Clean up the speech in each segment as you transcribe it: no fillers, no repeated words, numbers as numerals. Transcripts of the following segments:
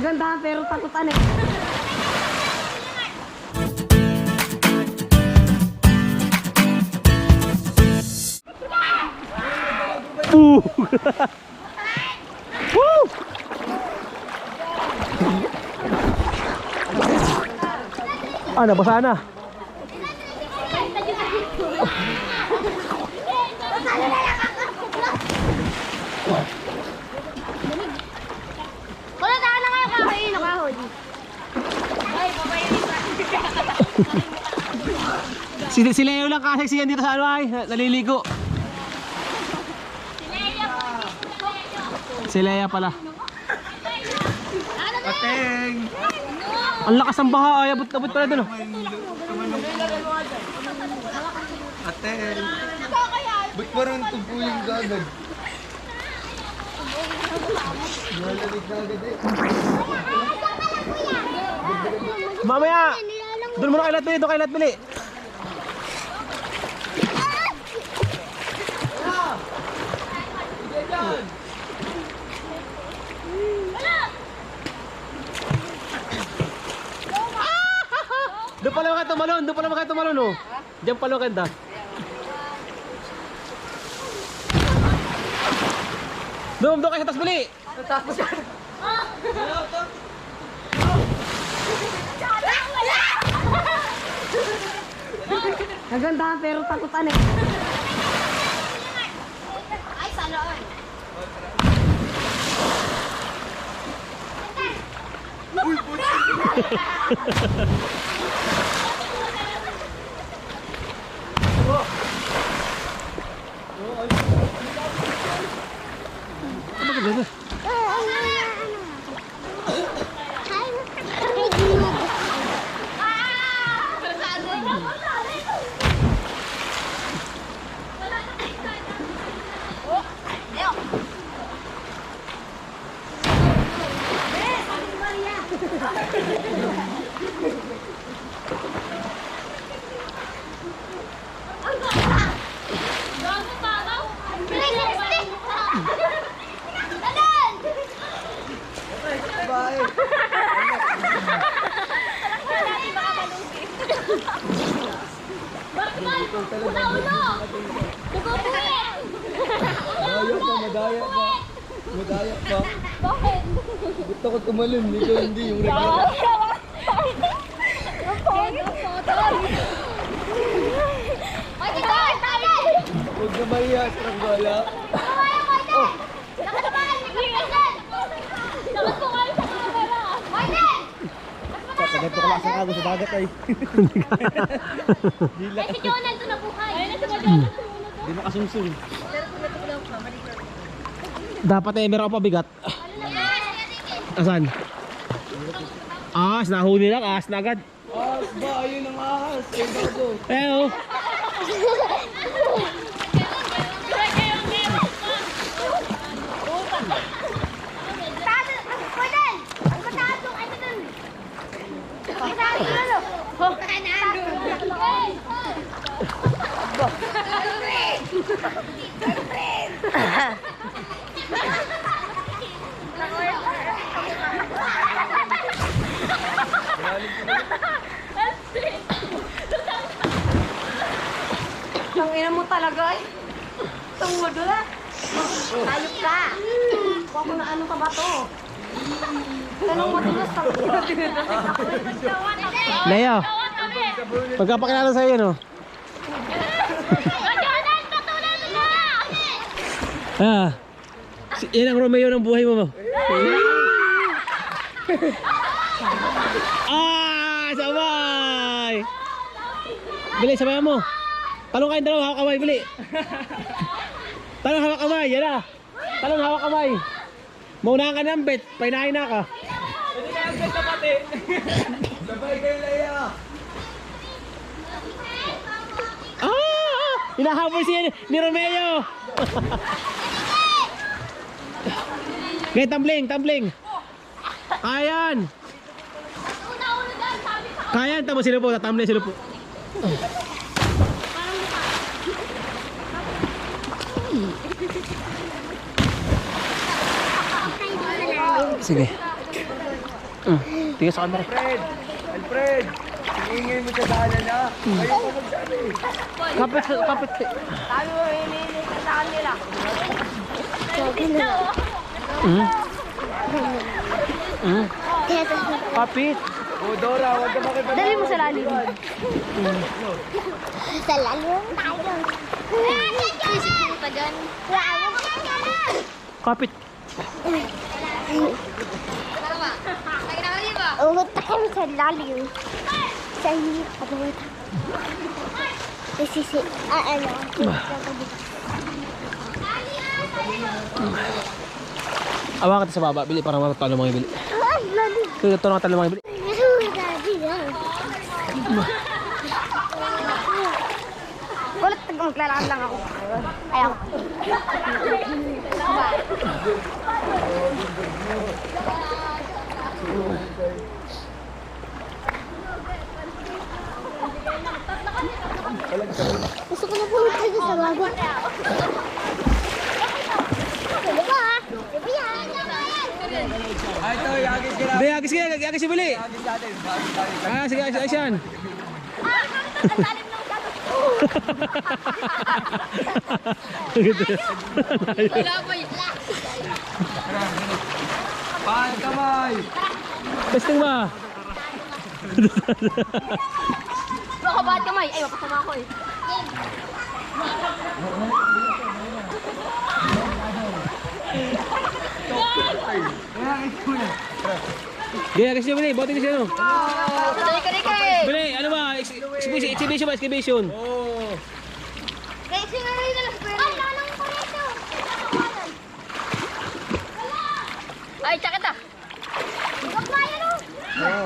Nagandahan pero takutan eh. Woo! Woo! Ah, nabasa na. Wala tayo na ngayon kahoy, nakahoy. Ay, Si Leo lang kaseksiyan dito sa ano ay, naliligo. Si Lea pala. Ateng! Ang lakas ng baha, ay abot-abot pala doon. Ateng! Ba't parang tubo yung gagad? Nalalig na agad eh. Mamaya! Doon muna kay Latbili, doon kay Latbili. Doon pala kayo tumalon, doon pala kayo tumalon oh. Diyan pala ganda. Doon kayo sa Tasbili. Tapos yan! Nagandahan pero takutan eh. Ay, saloon. Uy, puti! Ano ba ganda? Bye! Madaya pa. Madaya pa. Bakit? Gusto ko tumalon, ikaw hindi yung regalo. Huwag na mahiya, stranggola. Ganito ka lang sa kago sa dagat ay. Si Jonel ito nabuhay. Hindi nakasungsung. Dapat eh, meron ka pa bigat. Asan? Ahas, nahuli lang, ahas na agad. Ahas ba? Ayun ang ahas. Ay, bago. Eh oh. Ang ina mo talaga eh. Tungod wala. Ayok ka. Huwag ko na ano ka ba to? Tanong matigas ka. Leo, pagkapakilala sa'yo no? Ah, yan ang Romeo ng buhay mo. Ah, sabay! Bili, sabayan mo. Talong kayong dalawa, hawak kamay, bili. Talong hawak kamay, yan na. Talong hawak kamay. Maunahan ka ng bet, painahin na ka. Pwede ka ang bet na pati. Sabay kayo, Leia. Ah! Hinahabol siya ni Romeo. Okay, tumbling. Ayan. Kaya, tamo sila po, tatamlay sila po. Sige. Tingnan sa camera. Alfred! Ingay mo sa daanan na. Ayaw ko magsabi. Kapit. Sabi mo, hinihingi ka sa kanila. Kapit. O Dora, huwag ka makipag- Dali mo sa lalim. Sa lalim tayo. Isip mo pa dyan. Kapit. Ugot na kami sa lalim. Sa hirap pa naman. Ano? Awa ka sa baba, bili para matalo mga bili. Ay, lalim. Ito na talo mga bili. Ulit, maglalakad lang ako. Ayaw. Gusto ko na pumunta dito sa baba. Ano ba? Ano yan? Ay, ito, yagis ka na. Hindi, agis si bili. Yagis natin. Sige, ayos yan. Wala pa yun. Paan kamay. Testing ba? Baka ba't kamay? Ay, mapasama ako eh. Hindi, agis si bili. Bote kasi ano. Kari-kari eh. Bili, ano ba? Exhibition ba? Exhibition. Oo. Kaya sinanay na lang. Ay, nanang ko nito. Ay, tsakit ah. Huwag ba yan o? Oo.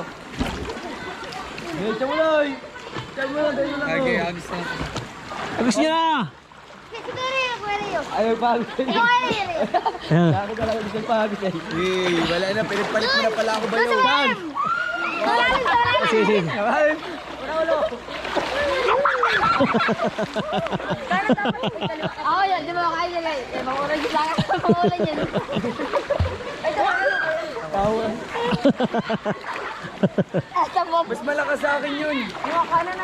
Medyo mo lang. Medyo mo lang, dahil mo lang. Okay, agis na. Agis niya na. Siguro yung pwede yun. Ayaw pa agis. Yung pwede yun. Ayan. Ako talaga gusto pa agis eh. Eh, wala na. Pinipalit mo na pala ako ba yun? Malalim sa malalim. Sige. Ay, Oo, yan. Di ba kaya nila eh. Makulan yun lang. Makulan yun. Ay, ito ako. Pawan. Asa mo. Mas malakas sa akin yun. Yung kanan.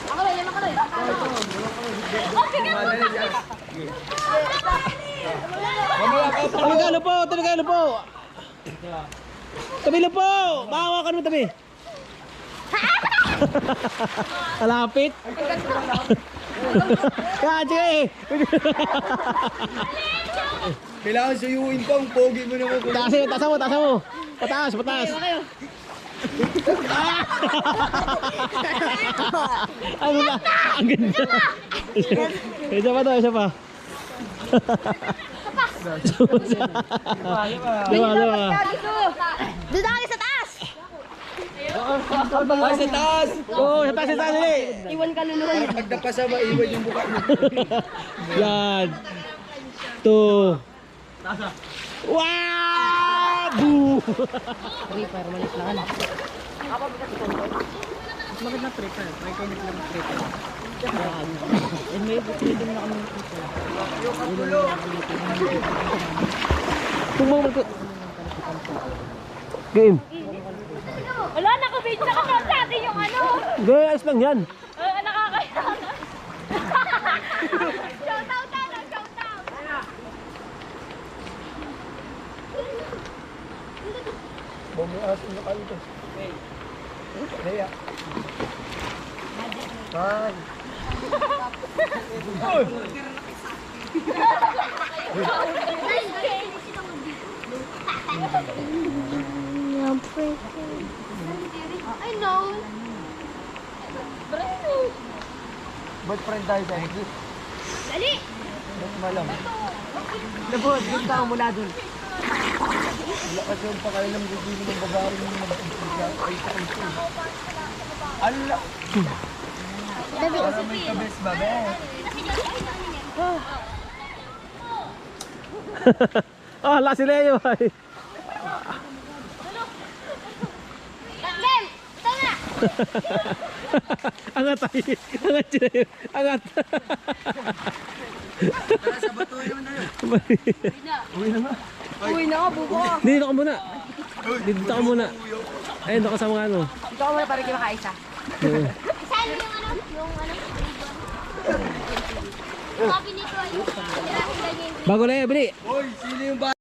Ako na, yan ako na. Mamaya ka pa. Tabi ka po. Tabi lang po. Bawa ka naman tabi. Malapit. Kaya, sige. Kailangan suyuin pa ang pogi mo naman. Taas mo. Pataas. Ano ba? Ang ganda. Isa pa. Diba? Doon tayo sa taas. Ay, sa taas! Oo, sa taas nili. Iwan ka luluhan. Pag napasa ba, iwan yung buka mo. Yan. 2. Wow! Boo! Game. Wala, nakabidyo na kasi sa atin yung ano. Gaya, ayos lang yan. Nakakaya. Shout out. Bumias yung lokal ito. Kaya. Ay. I know. Ba't friend tayo sa exit? Dali. Ba't malam? Labot, doon ka mula doon. Lakas yung pa kayo ng bibili ng babae ng mga ay sa ito. Ala! Dali. May kabes ba, be? Ah, si Leo. Game. Ito na. Angat tayo. Angat siya. Angat. Tara, sa bato yun na yun. Uwi na nga. Uwi na nga, bubo ka. Dito ka muna. Dito ka muna. Ayun, dito ka sa mga ano. Ikaw muna para kayo makaisa. Saan yung ano? Yung ano? Sabi nito ay yung Bago na yan, bili. Hoy, sino yung